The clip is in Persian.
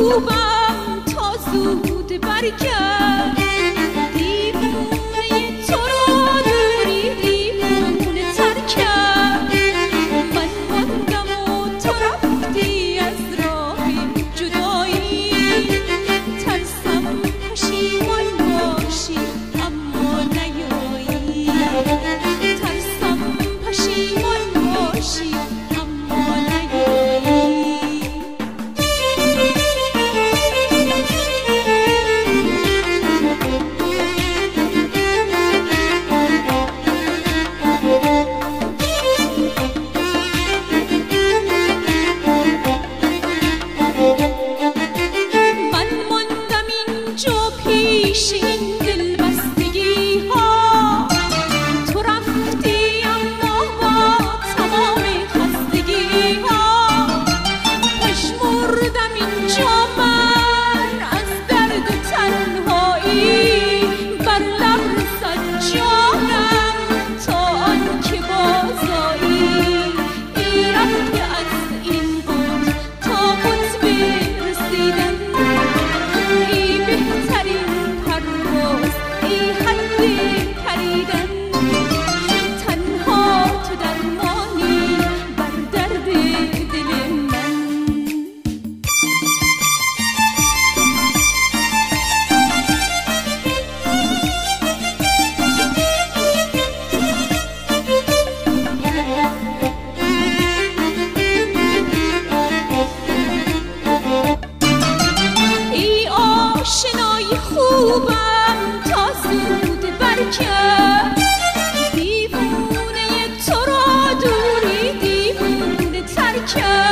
خوبم تا زود برگرد دیوونه تو را دوری دیوونه تر کرد من ماندم و تو رفتی از راه جدایی ترسم پشیمان باشی اما نیایی ترسم پشیمان باشی اما نیایی پیش این دلبستگی ها تو رفتی اما با تمام خستگی ها پشمردم اینجا من از درد و تنهایی بر لب رسد جانم تا آن که بازایی ای رفته از این بود تا قطب رسیدن ای بهترین ای حد پریدن تنها تو درمانی بر درد دل من ای آشنای خوبم تا زود برگرد دیوونه تو را دوری دیوونه تر کرد